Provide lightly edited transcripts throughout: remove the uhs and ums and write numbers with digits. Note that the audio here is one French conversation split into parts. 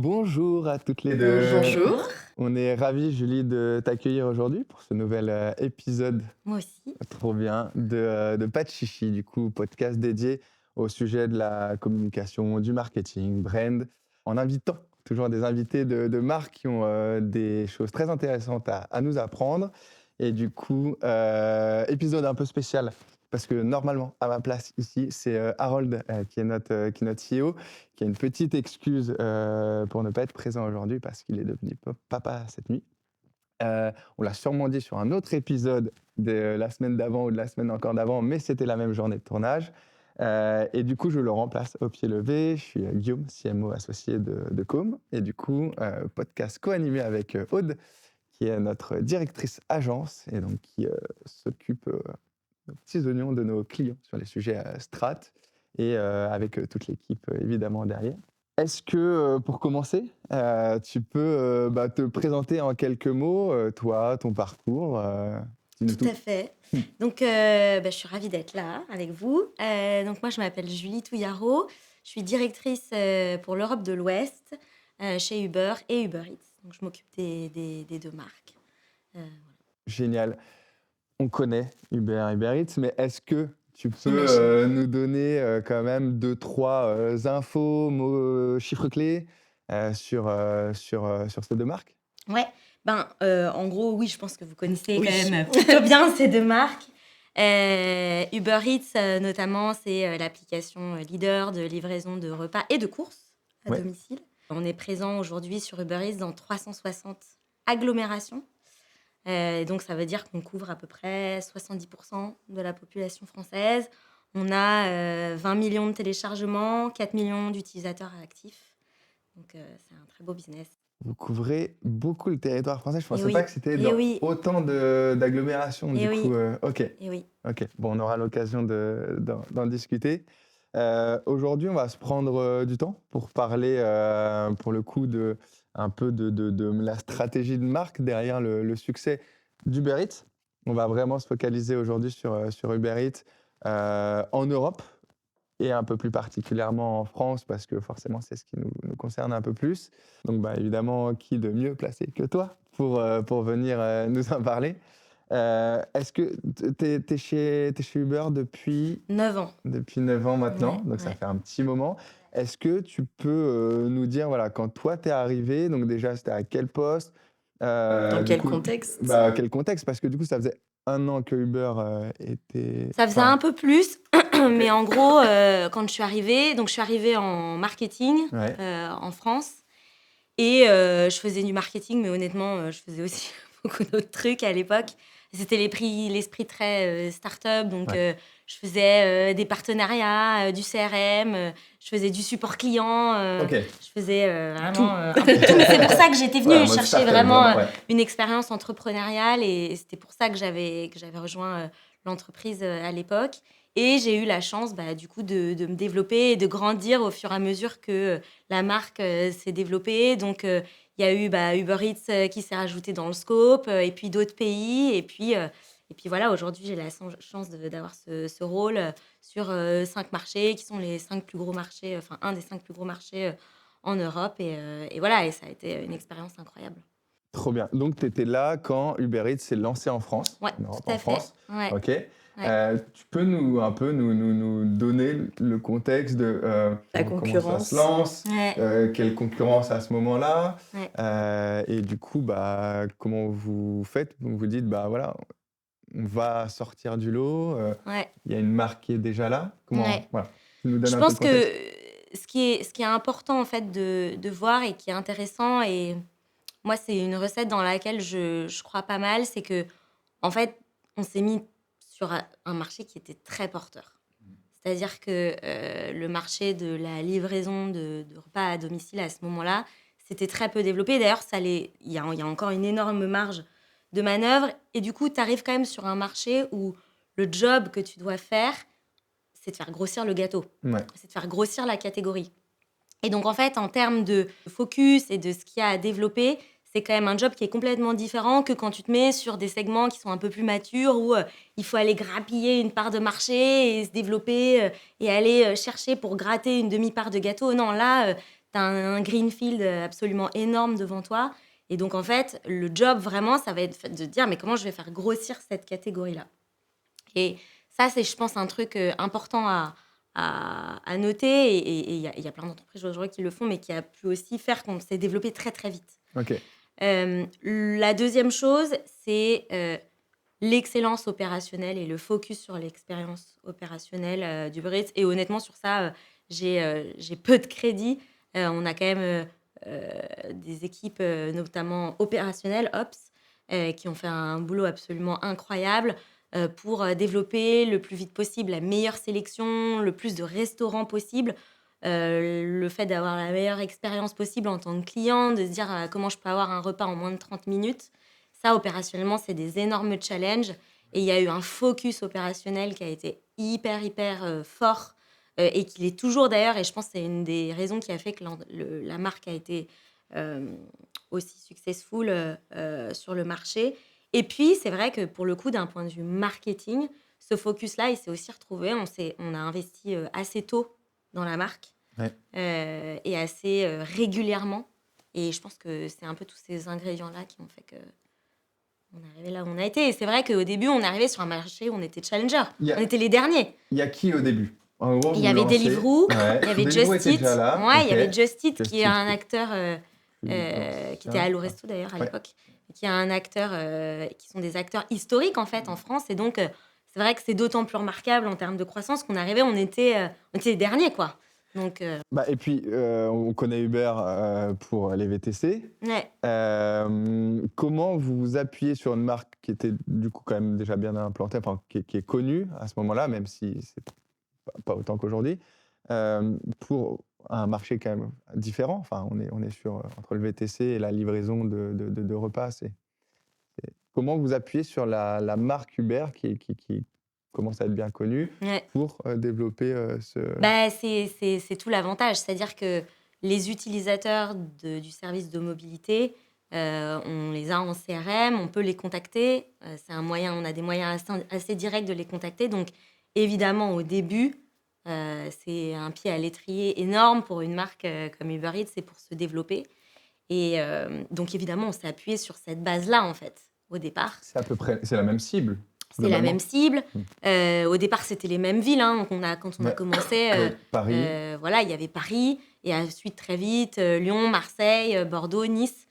Bonjour à toutes les deux. Bonjour. On est ravis, Julie, de t'accueillir aujourd'hui pour ce nouvel épisode, Moi aussi. trop bien, de Pas de Chichi, du coup, podcast dédié au sujet de la communication, du marketing, brand, en invitant toujours des invités de marques qui ont des choses très intéressantes à nous apprendre. Et du coup, épisode un peu spécial, parce que normalement, à ma place ici, c'est Harold qui est notre CEO, qui a une petite excuse pour ne pas être présent aujourd'hui parce qu'il est devenu papa cette nuit. On l'a sûrement dit sur un autre épisode de la semaine d'avant ou de la semaine encore d'avant, mais c'était la même journée de tournage. Et du coup, je le remplace au pied levé. Je suis Guillaume, CMO associé de Com. Et du coup, podcast co-animé avec Aude, qui est notre directrice agence et donc qui s'occupe nos petits oignons de nos clients sur les sujets strat et avec toute l'équipe évidemment derrière. Est-ce que pour commencer, tu peux te présenter en quelques mots, toi, ton parcours, dis-nous Tout tout. à fait. Donc, je suis ravie d'être là avec vous. Donc moi, je m'appelle Julie Touillaro. Je suis directrice pour l'Europe de l'Ouest chez Uber et Uber Eats. Donc, je m'occupe des deux marques. Voilà. Génial. On connaît Uber Eats, mais est-ce que tu peux J'imagine. nous donner quand même deux, trois infos, mots, chiffres clés sur ces deux marques? Ouais. En gros, oui, je pense que vous connaissez Oui. quand même plutôt bien ces deux marques. Uber Eats, notamment, c'est l'application leader de livraison de repas et de courses à Ouais. domicile. On est présent aujourd'hui sur Uber Eats dans 360 agglomérations. Donc, ça veut dire qu'on couvre à peu près 70% de la population française. On a 20 millions de téléchargements, 4 millions d'utilisateurs actifs. Donc, c'est un très beau business. Vous couvrez beaucoup le territoire français. Je ne Et pensais pas oui, que c'était et dans oui, autant d'agglomérations, et du coup. oui, Ok, et oui. ok. Bon, on aura l'occasion d'en discuter. Aujourd'hui, on va se prendre du temps pour parler, pour le coup, un peu de la stratégie de marque derrière le succès d'Uber Eats. On va vraiment se focaliser aujourd'hui sur Uber Eats en Europe et un peu plus particulièrement en France, parce que forcément, c'est ce qui nous concerne un peu plus. Donc, évidemment, qui de mieux placé que toi pour venir nous en parler. Est-ce que tu es chez Uber depuis 9 ans. 9 ans maintenant, Ouais, donc ça ouais. fait un petit moment. Est-ce que tu peux nous dire, voilà, quand toi, tu es arrivé, donc déjà, c'était à quel poste Dans du quel coup, contexte? quel contexte? Parce que du coup, ça faisait un an que Uber était... Ça faisait Enfin, un peu plus, ok. mais en gros, quand je suis arrivée, donc je suis arrivée en marketing Ouais. en France. Et je faisais du marketing, mais honnêtement, je faisais aussi beaucoup d'autres trucs à l'époque. C'était l'esprit très start-up, donc Ouais. je faisais des partenariats, du CRM, je faisais du support client, Ok. je faisais Tout. vraiment un peu tout. C'est pour ça que j'étais Ouais, en venue mode chercher start-up, vraiment vraiment, ouais. une expérience entrepreneuriale et c'était pour ça que j'avais rejoint l'entreprise à l'époque. Et j'ai eu la chance, du coup, de me développer et de grandir au fur et à mesure que la marque s'est développée. Donc, il y a eu Uber Eats qui s'est rajouté dans le scope, et puis d'autres pays. Et puis voilà, aujourd'hui, j'ai la chance d'avoir ce rôle sur 5 marchés qui sont les 5 plus gros marchés, enfin, un des 5 plus gros marchés en Europe. Et voilà, et ça a été une expérience incroyable. Trop bien. Donc, tu étais là quand Uber Eats s'est lancé en France, Ouais, en Europe, tout en à fait. France. Ouais, Ok. ouais. Tu peux nous donner le contexte de La comment ça se concurrence. lance, Ouais, quelle concurrence à ce moment-là, ouais. et du coup, comment vous faites? Vous vous dites, voilà, on va sortir du lot, Ouais. il y a une marque qui est déjà là. Comment, Ouais. voilà, tu nous donnes Je un peu le pense que contexte. ce qui est important en fait de voir et qui est intéressant, et moi c'est une recette dans laquelle je crois pas mal, c'est que en fait on s'est mis sur un marché qui était très porteur. C'est-à-dire que le marché de la livraison de repas à domicile à ce moment-là, c'était très peu développé. D'ailleurs, il y a encore une énorme marge de manœuvre. Et du coup, tu arrives quand même sur un marché où le job que tu dois faire, c'est de faire grossir le gâteau, Ouais. c'est de faire grossir la catégorie. Et donc, en fait, en termes de focus et de ce qu'il y a à développer, c'est quand même un job qui est complètement différent que quand tu te mets sur des segments qui sont un peu plus matures, où il faut aller grappiller une part de marché et se développer et aller chercher pour gratter une demi-part de gâteau. Non, là, tu as un greenfield absolument énorme devant toi. Et donc, en fait, le job, vraiment, ça va être de dire, mais comment je vais faire grossir cette catégorie-là? Et ça, c'est, je pense, un truc important à noter. Et il y a plein d'entreprises aujourd'hui qui le font, mais qui a pu aussi faire qu'on s'est développé très, très vite. Ok. La deuxième chose, c'est l'excellence opérationnelle et le focus sur l'expérience opérationnelle d'Uber Eats. Et honnêtement, sur ça, j'ai peu de crédit. On a quand même des équipes, notamment opérationnelles, Ops, qui ont fait un boulot absolument incroyable pour développer le plus vite possible la meilleure sélection, le plus de restaurants possible. Le fait d'avoir la meilleure expérience possible en tant que client, de se dire comment je peux avoir un repas en moins de 30 minutes. Ça, opérationnellement, c'est des énormes challenges. Et il y a eu un focus opérationnel qui a été hyper fort et qui l'est toujours d'ailleurs. Et je pense que c'est une des raisons qui a fait que la marque a été euh, aussi successful sur le marché. Et puis, c'est vrai que pour le coup, d'un point de vue marketing, ce focus-là, il s'est aussi retrouvé. On a investi assez tôt dans la marque Ouais. et assez régulièrement. Et je pense que c'est un peu tous ces ingrédients-là qui ont fait que on est arrivé là où on a été. Et c'est vrai qu'au début, on est arrivé sur un marché où on était challenger. Il y On a, était les derniers. il y a qui au début? En gros, Il y vous avait lancez. Deliveroo, Ouais. il y avait Deliveroo Just était Eat. déjà là. Ouais, Ok. il y avait Just Eat Just qui est Eat, un acteur qui était à ancien. Resto d'ailleurs à Ouais. l'époque, qui est un acteur qui sont des acteurs historiques en fait en France. Et donc, c'est vrai que c'est d'autant plus remarquable en termes de croissance qu'on arrivait, on était les derniers quoi. Donc, Bah, et puis, on connaît Uber pour les VTC. ouais. Comment vous vous appuyez sur une marque qui était du coup quand même déjà bien implantée, enfin, qui est connue à ce moment-là, même si c'est pas autant qu'aujourd'hui, pour un marché quand même différent. Enfin, on est sur entre le VTC et la livraison de repas. Comment vous appuyez sur la marque Uber qui commence à être bien connue Ouais. pour développer ce... Bah, c'est tout l'avantage. C'est-à-dire que les utilisateurs du service de mobilité, on les a en CRM, on peut les contacter. C'est un moyen, on a des moyens assez directs de les contacter. Donc, évidemment, au début, c'est un pied à l'étrier énorme pour une marque comme Uber Eats, c'est pour se développer. Et donc, évidemment, on s'est appuyé sur cette base-là, en fait, au départ. C'est à peu près, c'est la même cible, C'est la même globalement. cible. Au départ, c'était les mêmes villes. Hein. Donc quand on a Ouais. commencé, Ouais, Paris. voilà, il y avait Paris. Et ensuite, très vite, Lyon, Marseille, Bordeaux, Nice,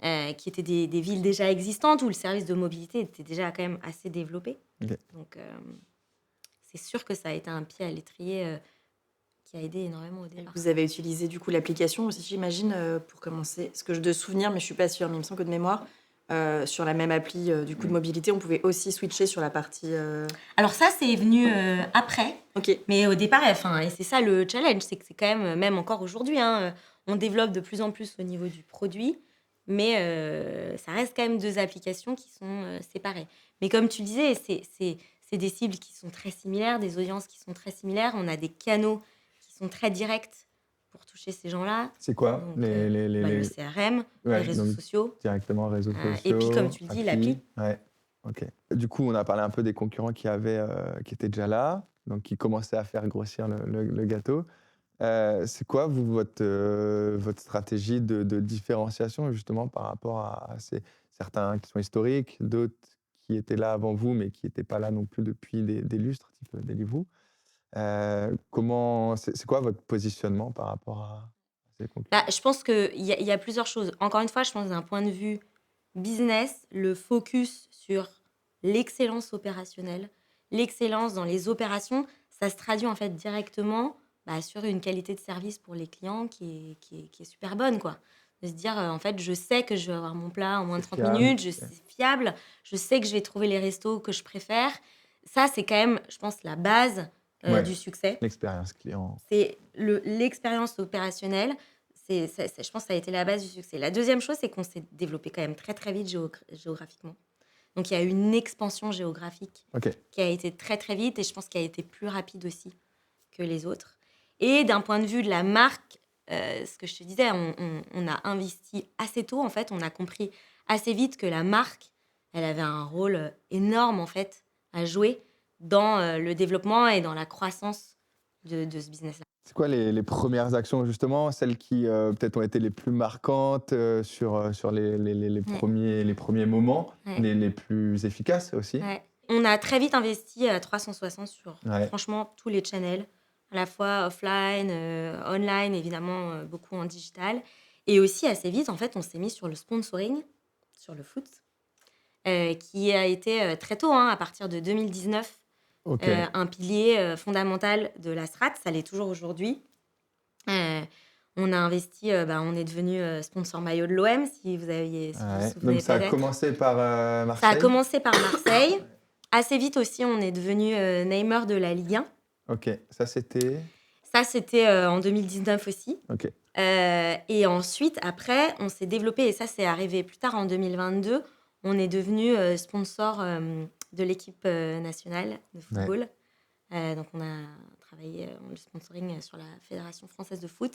qui étaient des villes déjà existantes où le service de mobilité était déjà quand même assez développé. Ok. Donc, c'est sûr que ça a été un pied à l'étrier qui a aidé énormément au départ. Vous avez utilisé du coup l'application aussi, j'imagine, pour commencer. Ce que je de souvenir, mais je suis pas sûre, mais il me semble que de mémoire, sur la même appli du coup de mobilité, on pouvait aussi switcher sur la partie. Alors ça, c'est venu après. Ok. Mais au départ, enfin, et c'est ça le challenge, c'est que c'est quand même encore aujourd'hui, hein, on développe de plus en plus au niveau du produit, mais ça reste quand même deux applications qui sont séparées. Mais comme tu disais, c'est des cibles qui sont très similaires, des audiences qui sont très similaires. On a des canaux qui sont très directs pour toucher ces gens-là. C'est quoi Donc, le CRM, Ouais, les réseaux donc sociaux. directement réseaux sociaux. Et puis, comme tu le dis, l'appli. Ouais, ok. Du coup, on a parlé un peu des concurrents qui étaient déjà là, donc qui commençaient à faire grossir le gâteau. C'est quoi, vous, votre stratégie de différenciation, justement, par rapport à certains qui sont historiques, d'autres qui étaient là avant vous, mais qui n'étaient pas là non plus depuis des lustres, type Deliveroo. C'est quoi votre positionnement par rapport à ces concurrents? Bah, je pense qu'il y a plusieurs choses. Encore une fois, je pense d'un point de vue business, le focus sur l'excellence opérationnelle, l'excellence dans les opérations, ça se traduit en fait directement sur une qualité de service pour les clients qui est super bonne, quoi. De se dire, en fait, je sais que je vais avoir mon plat en moins de C'est 30 fiable. minutes, c'est fiable, je sais que je vais trouver les restos que je préfère. Ça, c'est quand même, je pense, la base Ouais. du succès. L'expérience client. C'est l'expérience opérationnelle. Je pense que ça a été la base du succès. La deuxième chose, c'est qu'on s'est développé quand même très, très vite géographiquement. Donc, il y a eu une expansion géographique Ok. qui a été très, très vite et je pense qu'elle a été plus rapide aussi que les autres. Et d'un point de vue de la marque, ce que je te disais, on a investi assez tôt, en fait. On a compris assez vite que la marque, elle avait un rôle énorme, en fait, à jouer dans le développement et dans la croissance de ce business-là. C'est quoi les premières actions justement, celles qui, peut-être ont été les plus marquantes, sur les premiers moments, Ouais. les plus efficaces aussi? Ouais. On a très vite investi à 360 sur Ouais, franchement tous les channels, à la fois offline, online, évidemment, beaucoup en digital et aussi assez vite, en fait, on s'est mis sur le sponsoring, sur le foot, qui a été, très tôt, hein, à partir de 2019, OK. un pilier, fondamental de la strat. Ça l'est toujours aujourd'hui. Heu, on a investi, on est devenu, sponsor maillot de l'OM, si vous vous Ouais, souvenez donc ça a peut-être. commencé par, Ça a Marseille? commencé par Marseille. Assez vite aussi, on est devenu, Neymar de la Ligue 1. OK, ça c'était? Ça, c'était, en 2019 aussi. OK, Et ensuite, après, on s'est développé et ça, c'est arrivé plus tard en 2022. On est devenu, sponsor, de l'équipe, nationale de ouais. football. Donc on a travaillé, le sponsoring, sur la Fédération française de foot.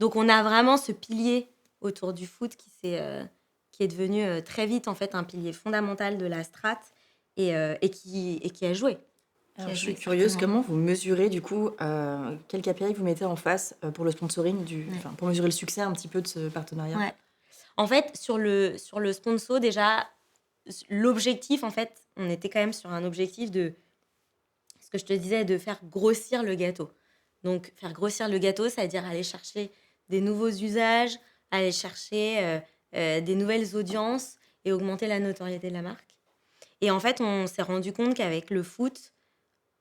Donc on a vraiment ce pilier autour du foot qui est devenu, très vite, en fait, un pilier fondamental de la strat et qui a joué. Qui Alors, a je suis joué curieuse, certainement. comment vous mesurez du coup, quel KPI vous mettez en face pour le sponsoring Ouais. enfin, pour mesurer le succès un petit peu de ce partenariat? Ouais. En fait, sur le sponsor, déjà, l'objectif, en fait, on était quand même sur un objectif de ce que je te disais, de faire grossir le gâteau. Donc, faire grossir le gâteau, c'est-à-dire aller chercher des nouveaux usages, aller chercher des nouvelles audiences et augmenter la notoriété de la marque. Et en fait, on s'est rendu compte qu'avec le foot,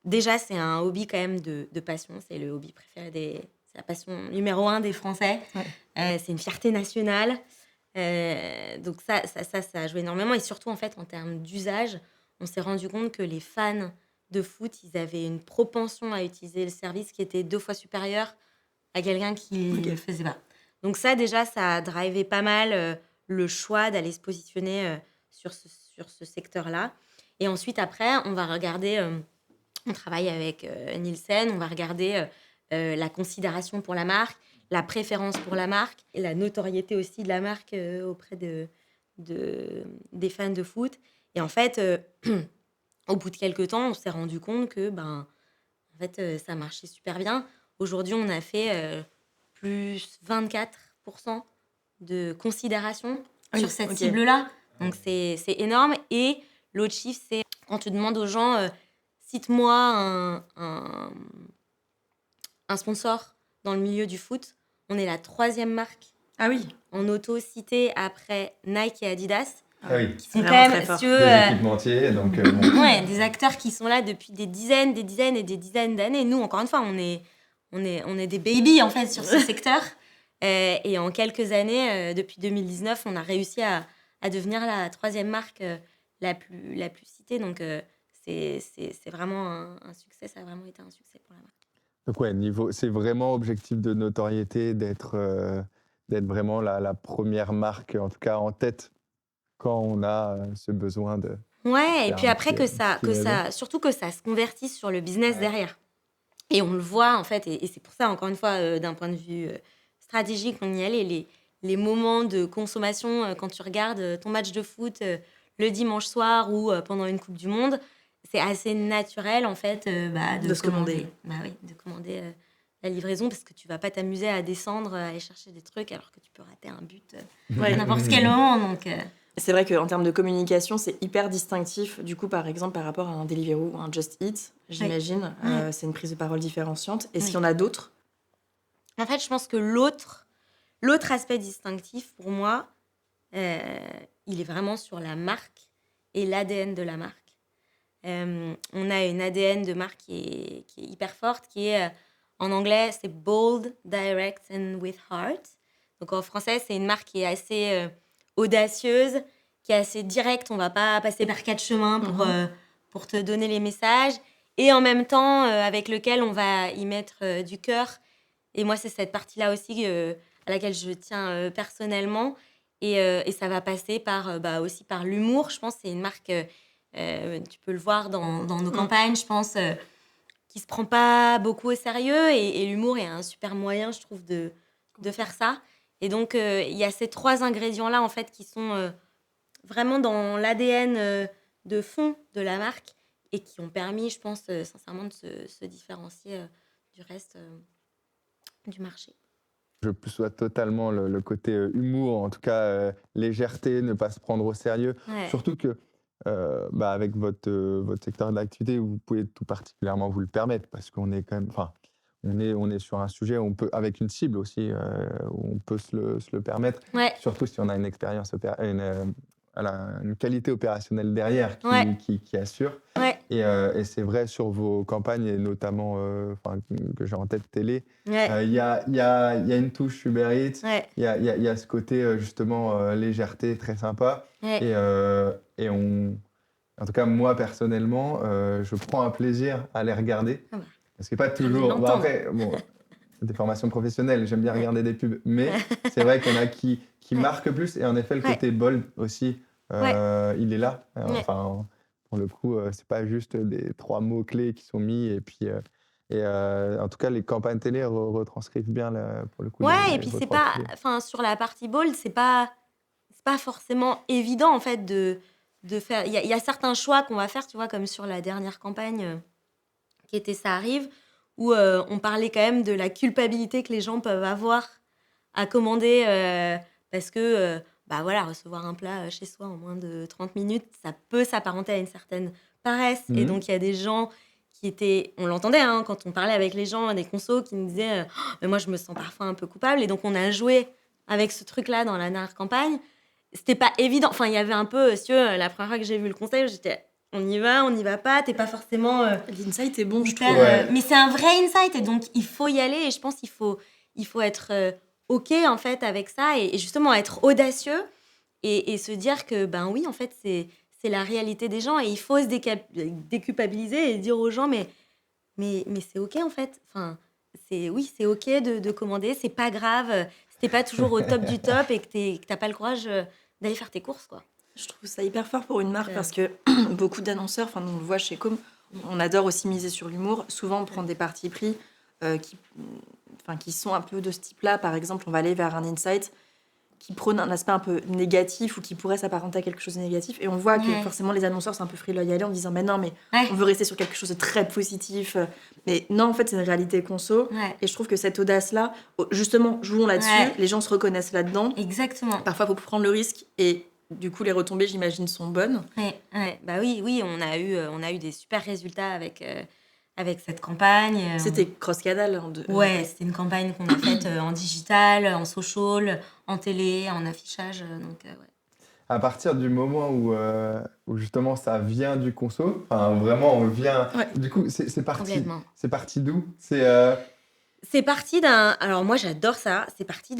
déjà, c'est un hobby quand même de passion. C'est le hobby préféré c'est la passion numéro un des Français. Ouais. C'est une fierté nationale. Donc ça a joué énormément. Et surtout, en fait, en termes d'usage, on s'est rendu compte que les fans de foot, ils avaient une propension à utiliser le service qui était 2 fois supérieure à quelqu'un qui ne Ok. le faisait pas. Donc ça, déjà, ça a drivé pas mal le choix d'aller se positionner sur ce secteur-là. Et ensuite, après, on va regarder... on travaille avec Nielsen, on va regarder la considération pour la marque, la préférence pour la marque et la notoriété aussi de la marque auprès des fans de foot. Et en fait, au bout de quelques temps, on s'est rendu compte que en fait, ça marchait super bien. Aujourd'hui, on a fait plus 24% de considération Ah sur oui, cette ok. cible-là. Donc, c'est énorme. Et l'autre chiffre, c'est quand tu demandes aux gens, cite-moi un sponsor dans le milieu du foot, on est la 3e marque Ah oui, en auto-citée après Nike et Adidas, Ah oui, qui c'est sont quand vraiment même, très fort. si tu veux, des équipementiers, donc bon. ouais, des acteurs qui sont là depuis des dizaines et des dizaines d'années. Nous, encore une fois, on est des babies, en fait, sur ce secteur. Et en quelques années, depuis 2019, on a réussi à devenir la 3e marque la plus citée. Donc, c'est vraiment un succès. Ça a vraiment été un succès pour la marque. Donc ouais, c'est vraiment objectif de notoriété d'être vraiment la première marque, en tout cas en tête, quand on a, ce besoin de Ouais, et faire puis un après petit, petit réseau. surtout que ça se convertisse sur le business Ouais. derrière. Et on le voit, en fait, et c'est pour ça, encore une fois, d'un point de vue stratégique, on y allait. Les moments de consommation, quand tu regardes ton match de foot le dimanche soir ou pendant une Coupe du Monde, c'est assez naturel, en fait, de De se commander. de commander la livraison parce que tu vas pas t'amuser à descendre, à aller chercher des trucs alors que tu peux rater un but Ouais. à n'importe quel moment. Donc, C'est vrai qu'en termes de communication, c'est hyper distinctif. Du coup, par exemple, par rapport à un Deliveroo ou un Just Eat, j'imagine, Ouais. c'est une prise de parole différenciante. Est-ce Oui. qu'il y en a d'autres? En fait, je pense que l'autre aspect distinctif pour moi, euh, il est vraiment sur la marque et l'ADN de la marque. On a une ADN de marque qui est hyper forte, qui est en anglais, c'est bold, direct and with heart. Donc en français, c'est une marque qui est assez audacieuse, qui est assez directe. On va pas passer par 4 chemins pour te donner les messages. Et en même temps, avec lequel on va y mettre du cœur. Et moi, c'est cette partie-là aussi à laquelle je tiens personnellement. Et ça va passer aussi par l'humour. Je pense que c'est une marque, tu peux le voir dans nos campagnes, je pense, qui se prend pas beaucoup au sérieux. Et l'humour est un super moyen, je trouve, de faire ça. Et donc, il y a ces 3 ingrédients-là, en fait, qui sont vraiment dans l'ADN de fond de la marque et qui ont permis, je pense, sincèrement, de se différencier du reste. du marché. Je souhaite totalement le côté humour, en tout cas légèreté, ne pas se prendre au sérieux. Ouais. Surtout que avec votre secteur d'activité, vous pouvez tout particulièrement vous le permettre parce qu'on est quand même, enfin, on est sur un sujet où on peut, avec une cible aussi, où on peut se le permettre. Ouais, Surtout si on a une expérience, voilà, une qualité opérationnelle derrière ouais, qui assure. ouais, Et c'est vrai sur vos campagnes, et notamment enfin, que j'ai en tête télé, ouais, il y a une touche Uber Eats, ouais, il y a ce côté justement légèreté très sympa. ouais. Et en tout cas, moi personnellement, je prends un plaisir à les regarder. Ah bah, Parce que pas ravi de toujours. Bah l'entendre. après, bon, c'est des formations professionnelles, j'aime bien Ouais. regarder des pubs. Mais c'est vrai qu'il y en a qui Ouais, marquent plus. Et en effet, le ouais, côté bold aussi, ouais, il est là. ouais. Enfin, pour le coup, c'est pas juste des 3 mots-clés qui sont mis. Et puis, en tout cas, les campagnes télé retranscrivent bien, pour le coup, Ouais, et puis c'est votre pas, activité. enfin, sur la partie bold, c'est pas forcément évident en fait de faire. Il y a certains choix qu'on va faire, tu vois, comme sur la dernière campagne qui était Ça arrive, où on parlait quand même de la culpabilité que les gens peuvent avoir à commander parce que bah voilà, recevoir un plat chez soi en moins de 30 minutes, ça peut s'apparenter à une certaine paresse. Et Mhm. donc, il y a des gens qui étaient, on l'entendait hein, quand on parlait avec les gens, des consos qui nous disaient oh, mais moi, je me sens parfois un peu coupable. Et donc, on a joué avec ce truc-là dans la dernière campagne. C'était pas évident. Enfin, il y avait un peu, si tu veux, la première fois que j'ai vu le conseil, j'étais on n'y va pas, t'es pas forcément L'insight est bon, je hyper. trouve. Ouais. Mais c'est un vrai insight et donc il faut y aller et je pense il faut être OK en fait avec ça et justement être audacieux et se dire que ben oui, en fait, c'est la réalité des gens et il faut se déculpabiliser et dire aux gens mais c'est OK en fait. Enfin, oui, c'est OK de commander, c'est pas grave si t'es pas toujours au top du top et que t'as pas le courage d'aller faire tes courses quoi. Je trouve ça hyper fort pour une marque Euh, parce que beaucoup d'annonceurs, enfin, on le voit chez Com, on adore aussi miser sur l'humour. Souvent, on prend des partis pris qui sont un peu de ce type-là. Par exemple, on va aller vers un insight qui prône un aspect un peu négatif ou qui pourrait s'apparenter à quelque chose de négatif. Et on voit que Ouais. forcément, les annonceurs sont un peu frileux à y aller en disant mais non, mais Ouais. on veut rester sur quelque chose de très positif. Mais non, en fait, c'est une réalité conso. Ouais. Et je trouve que cette audace-là, justement, jouons là-dessus. Ouais. Les gens se reconnaissent là-dedans. Exactement. Parfois, il faut prendre le risque et du coup, les retombées, j'imagine, sont bonnes. Ouais. Bah oui, on a eu des super résultats avec cette campagne. C'était cross-canal. Ouais, c'était une campagne qu'on a faite en digital, en social, en télé, en affichage. Donc, ouais. À partir du moment où justement ça vient du conso, enfin vraiment on vient. Ouais. Du coup, c'est Complètement. parti d'où? C'est parti d'un. Alors, moi, j'adore ça. C'est parti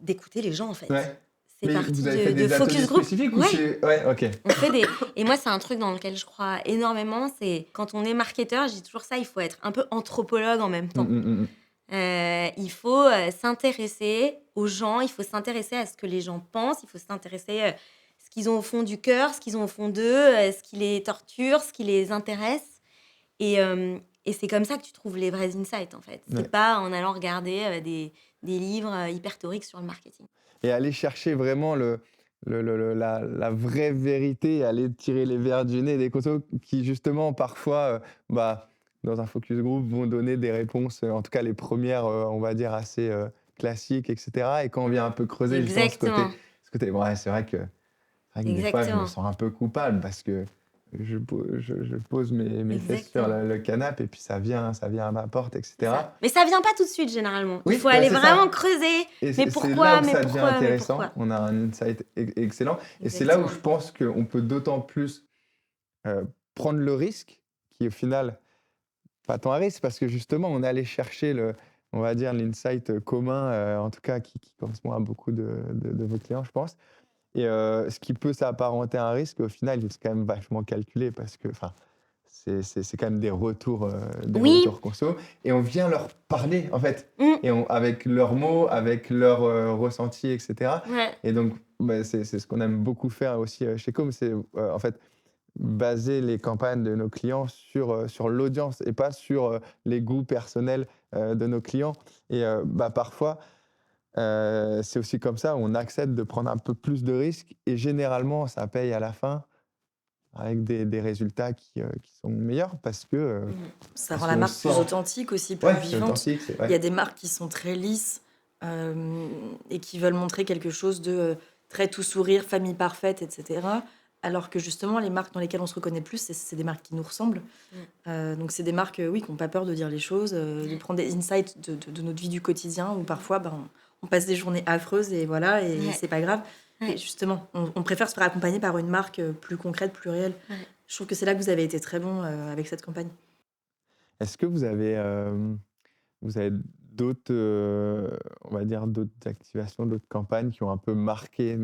d'écouter les gens, en fait. Ouais. C'est Mais parti vous avez fait de des ateliers focus group. spécifiques ou Ouais. c'est. Ouais, ok. On fait des. Et moi, c'est un truc dans lequel je crois énormément. C'est quand on est marketeur, je dis toujours ça, il faut être un peu anthropologue en même temps. Mm. Il faut s'intéresser aux gens, il faut s'intéresser à ce que les gens pensent, il faut s'intéresser à ce qu'ils ont au fond du cœur, ce qu'ils ont au fond d'eux, ce qui les torture, ce qui les intéresse. Et c'est comme ça que tu trouves les vrais insights, en fait. C'est Ouais. pas en allant regarder des livres hyper théoriques sur le marketing. Et aller chercher vraiment la vraie vérité, aller tirer les verres du nez des consos qui, justement, parfois, dans un focus group, vont donner des réponses, en tout cas les premières, on va dire, assez classiques, etc. Et quand on vient un peu creuser, justement, Exactement. ouais, c'est vrai que des fois, je me Exactement. sens un peu coupable parce que je pose mes fesses sur Exactement. le canapé et puis ça vient à ma porte, etc. Ça. Mais ça vient pas tout de suite, généralement. Oui, Il faut bah, aller c'est vraiment ça. creuser. Et Mais c'est là pourquoi où Mais ça devient pourquoi Mais intéressant. pourquoi On a un insight excellent. Et c'est là où je Exactement. pense qu'on peut d'autant plus prendre le risque, qui au final, pas tant un risque, parce que justement, on est allé chercher on va dire, l'insight commun, en tout cas, qui correspond à beaucoup de vos clients, je pense. Et ce qui peut s'apparenter à un risque, au final, c'est quand même vachement calculé parce que, enfin, c'est quand même des retours Oui. conso. Et on vient leur parler, en fait, Mm. avec leurs mots, avec leurs ressentis, etc. Ouais. Et donc, c'est ce qu'on aime beaucoup faire aussi chez Com, c'est en fait baser les campagnes de nos clients sur l'audience et pas sur les goûts personnels de nos clients. Et parfois, c'est aussi comme ça, on accepte de prendre un peu plus de risques et généralement, ça paye à la fin avec des résultats qui sont meilleurs parce que Ça parce rend la qu'on marque plus sent. authentique aussi, plus Ouais, c'est vivante. authentique. Il y a des marques qui sont très lisses et qui veulent montrer quelque chose de très tout sourire, famille parfaite, etc. Alors que justement, les marques dans lesquelles on se reconnaît plus, c'est des marques qui nous ressemblent. Donc c'est des marques, oui, qui n'ont pas peur de dire les choses, de prendre des insights de notre vie du quotidien, où parfois, on passe des journées affreuses et voilà, et Ouais. c'est pas grave. Ouais. Et justement, on préfère se faire accompagner par une marque plus concrète, plus réelle. Ouais. Je trouve que c'est là que vous avez été très bon avec cette campagne. Est-ce que vous avez d'autres, on va dire, d'autres activations, d'autres campagnes qui ont un peu marqué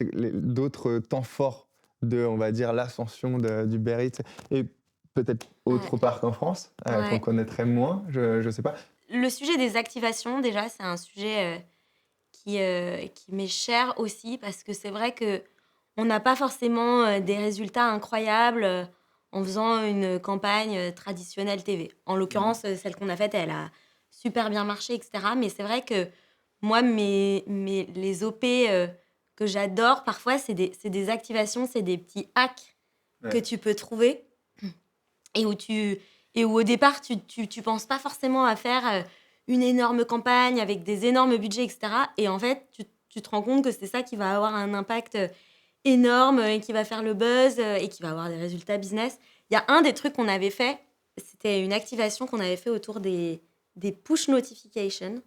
d'autres temps forts de, on va dire, l'ascension d'Uber Eats et peut-être autre Ouais. part qu'en France, qu'on Ouais. connaîtrait moins, je ne sais pas. Le sujet des activations, déjà, c'est un sujet qui m'est cher aussi parce que c'est vrai que on n'a pas forcément des résultats incroyables en faisant une campagne traditionnelle TV. En l'occurrence, celle qu'on a faite, elle a super bien marché, etc. Mais c'est vrai que moi, les OP que j'adore, parfois, c'est des activations, c'est des petits hacks que Ouais. tu peux trouver et où au départ, tu penses pas forcément à faire une énorme campagne avec des énormes budgets, etc. Et en fait, tu te rends compte que c'est ça qui va avoir un impact énorme et qui va faire le buzz et qui va avoir des résultats business. Il y a un des trucs qu'on avait fait, c'était une activation qu'on avait fait autour des push notifications.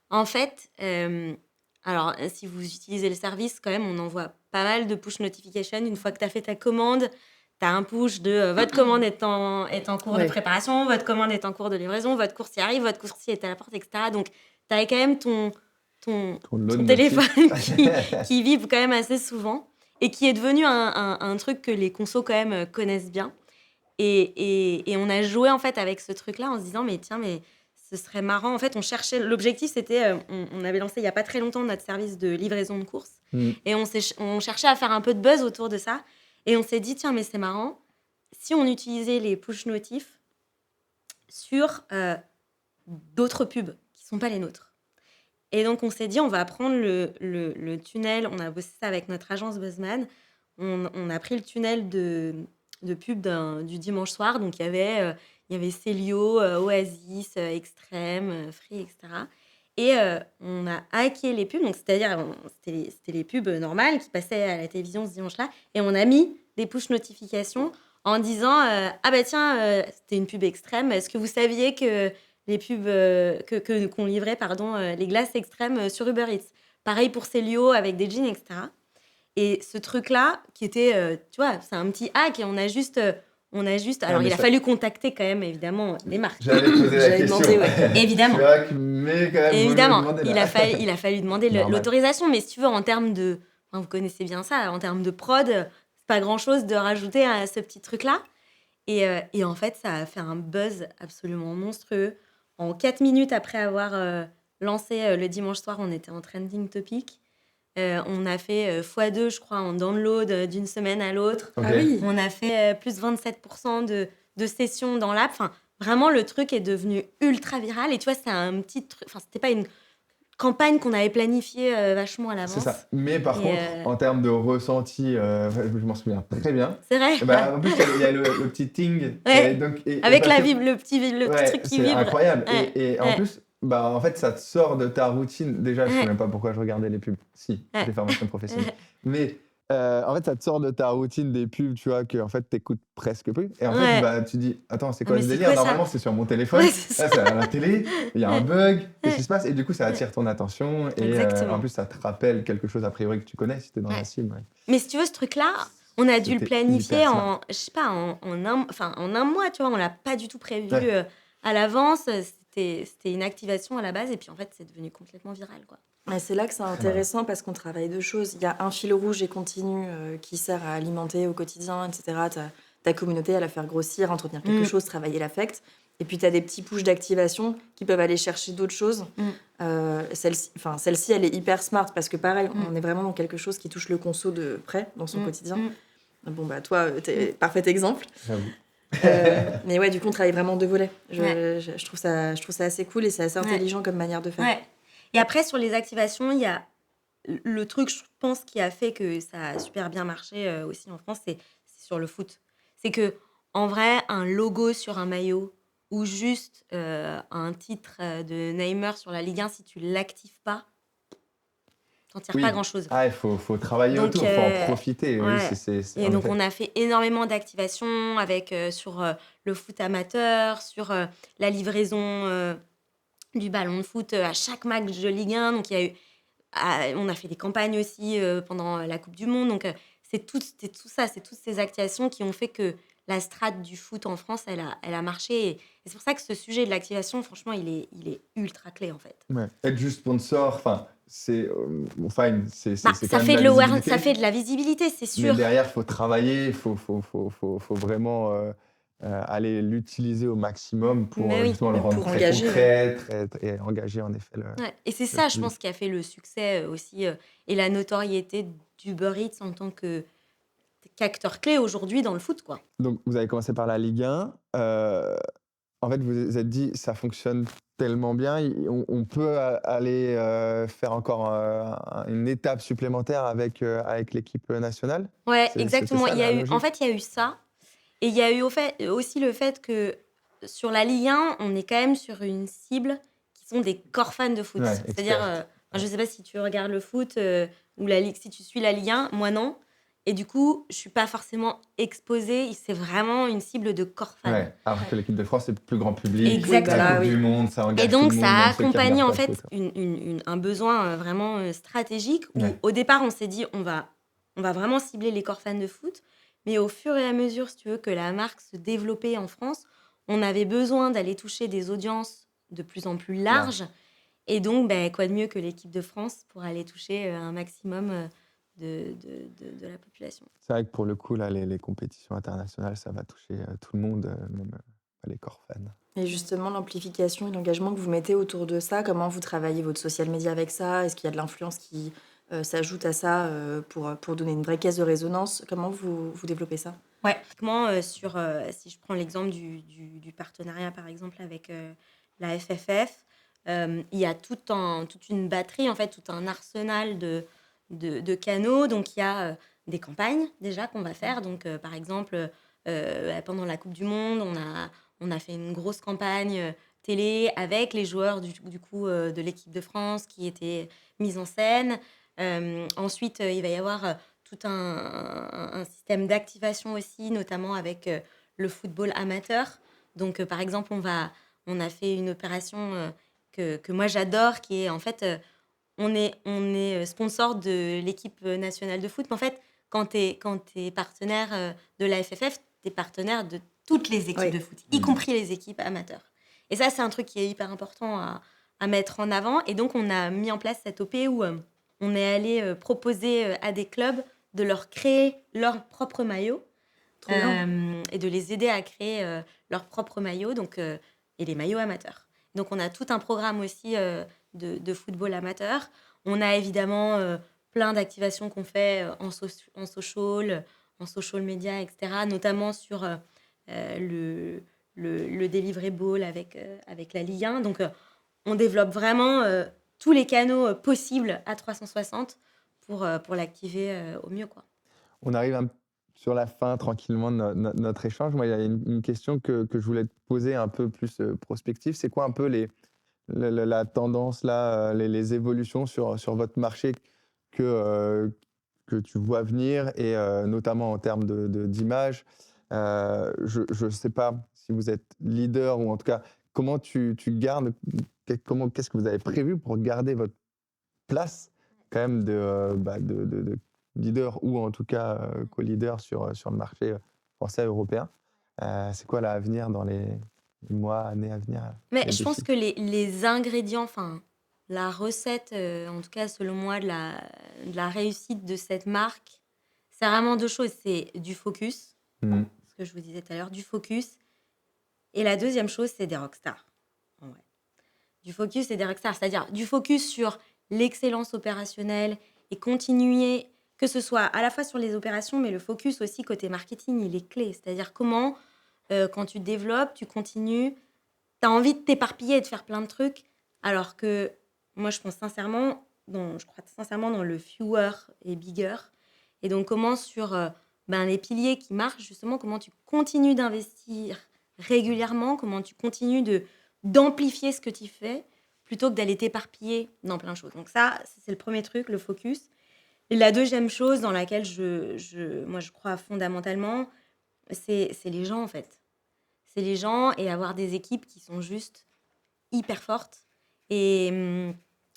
En fait, alors si vous utilisez le service, quand même, on envoie pas mal de push notifications. Une fois que tu as fait ta commande, tu as un push de votre commande est en cours de Ouais. préparation, votre commande est en cours de livraison, votre coursier arrive, votre coursier est à la porte, etc. Donc, tu as quand même ton Ton téléphone qui vibre quand même assez souvent et qui est devenu un truc que les consos quand même connaissent bien. Et on a joué en fait avec ce truc-là en se disant mais tiens, mais ce serait marrant. En fait, on cherchait. L'objectif, c'était. On avait lancé il n'y a pas très longtemps notre service de livraison de courses. Mm. Et on cherchait à faire un peu de buzz autour de ça. Et on s'est dit tiens, mais c'est marrant. Si on utilisait les push notifs sur d'autres pubs qui ne sont pas les nôtres. Et donc, on s'est dit, on va prendre le tunnel. On a bossé ça avec notre agence Buzzman. On a pris le tunnel de pub du dimanche soir. Donc, il y avait Célio, Oasis, Extrême, Free, etc. Et on a hacké les pubs. Donc, c'est-à-dire, c'était les pubs normales qui passaient à la télévision ce dimanche-là. Et on a mis des push notifications en disant ah bah tiens, c'était une pub Extrême. Est-ce que vous saviez que les pubs qu'on livrait, les glaces extrêmes sur Uber Eats. Pareil pour Célio avec des jeans, etc. Et ce truc-là, qui était, tu vois, c'est un petit hack et on a juste... Alors, mais il a ça- fallu contacter quand même, évidemment, les marques. J'allais poser la J'allais question. demander, ouais. Évidemment. C'est vrai que, mais quand même, vaut mieux Évidemment, demander, il là. a fallu demander Normal. l'autorisation. Mais si tu veux, en termes de... Enfin, vous connaissez bien ça, en termes de prod, c'est pas grand-chose de rajouter à ce petit truc-là. Et en fait, ça a fait un buzz absolument monstrueux. En 4 minutes après avoir lancé le dimanche soir, on était en trending topic. On a fait x2, je crois, en download d'une semaine à l'autre. Ok. Ah oui. On a fait plus 27% de sessions dans l'app. Enfin, vraiment, le truc est devenu ultra viral. Et tu vois, c'est un petit truc... Enfin, c'était pas une campagne qu'on avait planifiée vachement à l'avance. C'est ça. Mais par Et, contre, en termes de ressenti, je m'en souviens très bien. C'est vrai. Bah, en plus, il y a le petit ting. Ouais. Et donc, Avec parce la que- vibre, le petit ouais, truc qui c'est vibre. incroyable. Ouais, Et en ouais. plus, bah, en fait, ça te sort de ta routine. Déjà, je ne sais Ouais. même pas pourquoi je regardais les pubs. Si, Ouais. des formations professionnelles. Mais en fait, ça te sort de ta routine des pubs, tu vois, que en fait, tu écoutes presque plus. Et en fait, Ouais. bah, tu dis, attends, c'est Ah, quoi mais ce c'est délire? quoi ça? Normalement, c'est sur mon téléphone. Ouais, c'est Là, c'est à la télé. Il y a un bug. Qu'est-ce Ouais. qui se passe? Et du coup, ça attire ton attention. Et Exactement. en plus, ça te rappelle quelque chose a priori que tu connais si tu es dans Ouais. la cible. Ouais. Mais si tu veux, ce truc-là, on a dû le C'était planifier hyper en, smart. je sais pas, en un mois, tu vois. On l'a pas du tout prévu Ouais. à l'avance. C'était une activation à la base et puis en fait, c'est devenu complètement viral, quoi. Mais c'est là que c'est intéressant parce qu'on travaille deux choses. Il y a un fil rouge et continu qui sert à alimenter au quotidien, etc. Ta communauté, à la faire grossir, entretenir quelque chose, travailler l'affect. Et puis, tu as des petits pushs d'activation qui peuvent aller chercher d'autres choses. Celle-ci, elle est hyper smart parce que, pareil, on est vraiment dans quelque chose qui touche le conso de près dans son quotidien. Bon, bah, toi, t'es parfait exemple. J'avoue. Mais ouais, du coup, on travaille vraiment deux volets. Ouais. Je trouve ça assez cool et c'est assez intelligent comme manière de faire. Ouais. Et après, sur les activations, il y a le truc, je pense, qui a fait que ça a super bien marché aussi en France, c'est c'est sur le foot. C'est que, en vrai, un logo sur un maillot ou juste un titre de Neymar sur la Ligue 1, si tu l'actives pas, t'en tires pas Oui. grand-chose. Ah, il faut travailler Donc, autour, il faut en profiter. Oui, ouais. c'est Et en donc, effet. on a fait énormément d'activations sur le foot amateur, sur la livraison du ballon de foot à chaque match de Ligue 1. Donc, on a fait des campagnes aussi pendant la Coupe du Monde. Donc, c'était tout ça, c'est toutes ces activations qui ont fait que la strate du foot en France, elle a marché. Et c'est pour ça que ce sujet de l'activation, franchement, il est ultra clé en fait. Ouais. Être juste sponsor, enfin, fine, c'est quand Ça même fait de la ça fait visibilité. de la visibilité, c'est Mais sûr. derrière, il faut travailler, il faut vraiment aller l'utiliser au maximum pour Mais oui. justement le rendre Pour très engager, concret, et engager en effet Ouais. Et c'est le ça, je public. pense, qui a fait le succès aussi et la notoriété d'Uber Eats en tant qu'acteur clé aujourd'hui dans le foot, quoi. Donc, vous avez commencé par la Ligue 1. En fait, vous vous êtes dit, ça fonctionne tellement bien, on peut aller faire encore une étape supplémentaire avec l'équipe nationale. Ouais, C'était exactement. ça la En logique? fait, il y a eu ça. Et il y a eu aussi le fait que sur la Ligue 1, on est quand même sur une cible qui sont des corps fans de foot. Ouais, C'est-à-dire, experte. enfin, je ne sais pas si tu regardes le foot ou la Ligue, si tu suis la Ligue 1, moi non. Et du coup, je suis pas forcément exposée. C'est vraiment une cible de corps fans. Ouais, alors que l'équipe de France, c'est plus grand public. Exactement. La Là, Coupe oui. du Monde, ça Et engage tout donc, le ça monde, a même ceux qui accompagné regardent en pas le fait foot. un besoin vraiment stratégique où Ouais. au départ, on s'est dit on va vraiment cibler les corps fans de foot. Mais au fur et à mesure, si tu veux, que la marque se développait en France, on avait besoin d'aller toucher des audiences de plus en plus larges. Et donc, quoi de mieux que l'équipe de France pour aller toucher un maximum de la population. C'est vrai que pour le coup, là, les compétitions internationales, ça va toucher tout le monde, même les corps fans. Et justement, l'amplification et l'engagement que vous mettez autour de ça, comment vous travaillez votre social media avec ça? Est-ce qu'il y a de l'influence qui s'ajoute à ça pour donner une vraie caisse de résonance? Comment vous développez ça? Ouais. Typiquement, si je prends l'exemple du partenariat, par exemple, avec la FFF, il y a toute une batterie, en fait, tout un arsenal de canaux. Donc, il y a des campagnes, déjà, qu'on va faire. Donc, par exemple, pendant la Coupe du Monde, on a fait une grosse campagne télé avec les joueurs, du coup, de l'équipe de France qui étaient mis en scène. Ensuite, il va y avoir tout un système d'activation aussi, notamment avec le football amateur. Donc, par exemple, on a fait une opération que moi j'adore, qui est en fait, on est sponsor de l'équipe nationale de foot. Mais en fait, quand tu es partenaire de la FFF, tu es partenaire de toutes les équipes Oui. de foot, y compris les équipes amateurs. Et ça, c'est un truc qui est hyper important à mettre en avant. Et donc, on a mis en place cette OP où on est allé proposer à des clubs de leur créer leur propre maillot Trop bien. et de les aider à créer leur propre maillot et les maillots amateurs. Donc, on a tout un programme aussi de football amateur. On a évidemment plein d'activations qu'on fait en social media, etc., notamment sur le deliverable avec la Ligue 1. Donc, on développe vraiment tous les canaux possibles à 360 pour l'activer au mieux, quoi. On arrive sur la fin tranquillement de notre échange. Moi, il y a une question que je voulais te poser un peu plus prospective. C'est quoi un peu la tendance, là, les évolutions sur votre marché que, euh, que tu vois venir, et notamment en termes d'image? Je ne sais pas si vous êtes leader, ou en tout cas, comment tu gardes, qu'est-ce que vous avez prévu pour garder votre place quand même de leader, ou en tout cas co-leader sur le marché français, européen. C'est quoi l'avenir dans les mois, années à venir, Mais les je pense défis? que les ingrédients, enfin, la recette, en tout cas selon moi, de la réussite de cette marque, c'est vraiment deux choses. C'est du focus, Mhm. ce que je vous disais tout à l'heure, du focus. Et la deuxième chose, c'est des rockstars. En vrai. Du focus et des rockstars, c'est-à-dire du focus sur l'excellence opérationnelle et continuer, que ce soit à la fois sur les opérations, mais le focus aussi côté marketing, il est clé. C'est-à-dire comment, quand tu développes, tu continues, tu as envie de t'éparpiller et de faire plein de trucs, alors que moi, je crois sincèrement dans le fewer et bigger. Et donc, comment sur les piliers qui marchent, justement, comment tu continues d'investir régulièrement, comment tu continues d'amplifier ce que tu fais, plutôt que d'aller t'éparpiller dans plein de choses. Donc ça, c'est le premier truc, le focus. Et la deuxième chose dans laquelle moi, je crois fondamentalement, c'est les gens, en fait. C'est les gens et avoir des équipes qui sont juste hyper fortes. Et,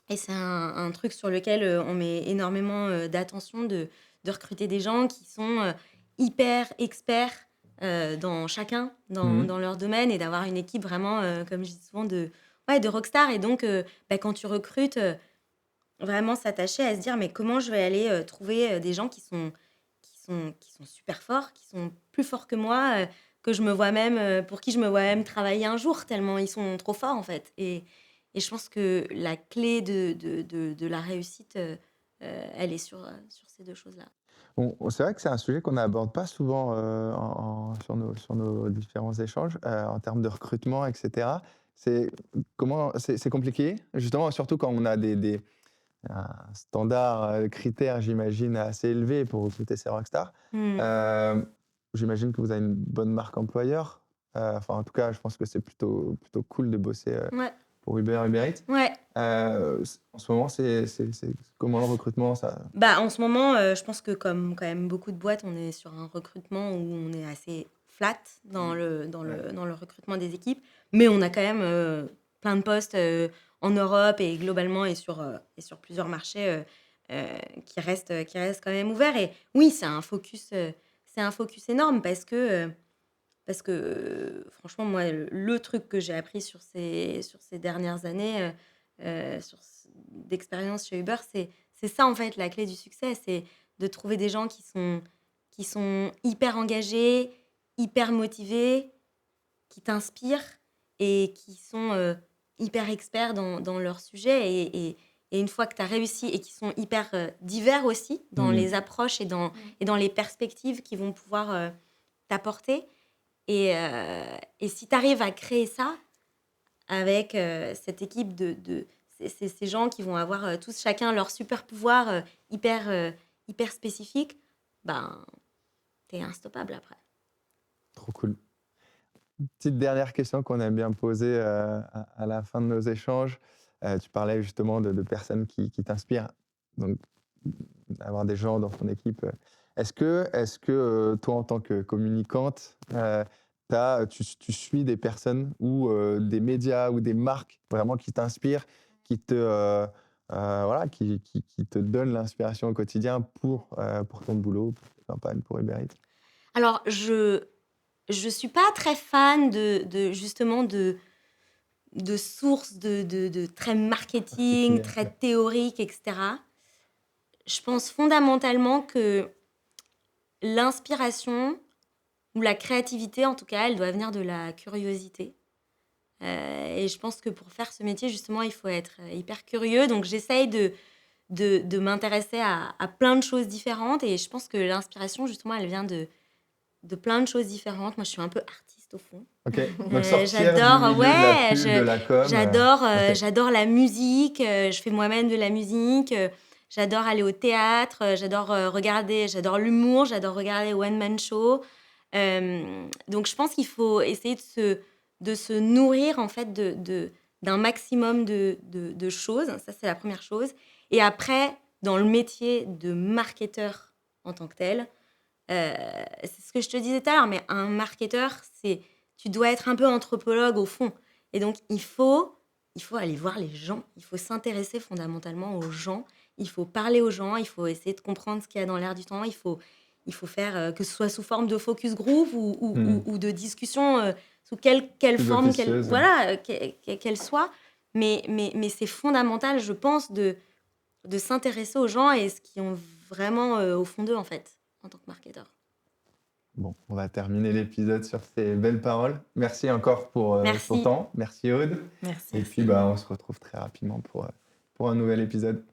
et c'est un truc sur lequel on met énormément d'attention, de recruter des gens qui sont hyper experts dans chacun, Mhm. dans leur domaine, et d'avoir une équipe vraiment, comme je dis souvent, de rockstar. Et donc, quand tu recrutes, vraiment s'attacher à se dire, mais comment je vais aller trouver des gens qui sont super forts, qui sont plus forts que moi, que je me vois même, pour qui je me vois même travailler un jour, tellement ils sont trop forts, en fait. Et je pense que la clé de la réussite, elle est sur ces deux choses-là. C'est vrai que c'est un sujet qu'on n'aborde pas souvent sur nos différents échanges en termes de recrutement, etc. C'est compliqué, justement, surtout quand on a un standard, critères, j'imagine, assez élevé pour recruter ces rockstars. Hmm. Euh, J'imagine que vous avez une bonne marque employeur. Enfin, en tout cas, je pense que c'est plutôt cool de bosser Ouais, pour Uber Eats. ouais. En ce moment, c'est comment le recrutement ça... En ce moment, je pense que comme quand même beaucoup de boîtes, on est sur un recrutement où on est assez flat Ouais. dans le recrutement des équipes, mais on a quand même plein de postes en Europe et globalement et sur plusieurs marchés qui restent quand même ouverts. Et oui, c'est un focus énorme parce que franchement, moi, le truc que j'ai appris sur ces dernières années d'expérience chez Uber, c'est ça, en fait, la clé du succès. C'est de trouver des gens qui sont hyper engagés, hyper motivés, qui t'inspirent et qui sont hyper experts dans leur sujet. Et une fois que tu as réussi, et qui sont hyper divers aussi dans Mhm. les approches et dans les perspectives qu'ils vont pouvoir t'apporter. Et si tu arrives à créer ça avec cette équipe ces gens qui vont avoir tous chacun leur super pouvoir hyper spécifique, ben, t'es instoppable après. Trop cool. Petite dernière question qu'on aime bien poser à la fin de nos échanges. Tu parlais justement de personnes qui t'inspirent, donc d'avoir des gens dans ton équipe. Est-ce que toi, en tant que communicante, tu suis des personnes ou des médias ou des marques vraiment qui t'inspirent, voilà, qui te donnent l'inspiration au quotidien pour ton boulot, pour tes campagnes, pour Uber Eats? Alors, je suis pas très fan justement de sources de très marketing, Particulière, très ouais. théoriques, etc. Je pense fondamentalement que l'inspiration ou la créativité, en tout cas, elle doit venir de la curiosité. Et je pense que pour faire ce métier, justement, il faut être hyper curieux. Donc, j'essaye de m'intéresser à plein de choses différentes. Et je pense que l'inspiration, justement, elle vient de plein de choses différentes. Moi, je suis un peu artiste au fond. Ok, donc sortir du J'adore, milieu de la ouais, pub, de la com. j'adore, Ok, j'adore la musique. Je fais moi-même de la musique. J'adore aller au théâtre. J'adore regarder, j'adore l'humour. J'adore regarder One Man Show. Donc, je pense qu'il faut essayer de se nourrir en fait d'un maximum de choses. Ça, c'est la première chose. Et après, dans le métier de marketeur en tant que tel, c'est ce que je te disais tout à l'heure, mais un marketeur, tu dois être un peu anthropologue au fond. Et donc, il faut aller voir les gens, il faut s'intéresser fondamentalement aux gens, il faut parler aux gens, il faut essayer de comprendre ce qu'il y a dans l'air du temps, il faut faire, que ce soit sous forme de focus group ou de discussion, sous quelle plus forme, officieuse. voilà, qu'elle soit. Mais c'est fondamental, je pense, de s'intéresser aux gens et ce qu'ils ont vraiment au fond d'eux, en fait, en tant que marketeur. Bon, on va terminer l'épisode sur ces belles paroles. Merci encore pour ton Merci. temps. Merci Aude. Merci. Et puis, bah, on se retrouve très rapidement pour un nouvel épisode.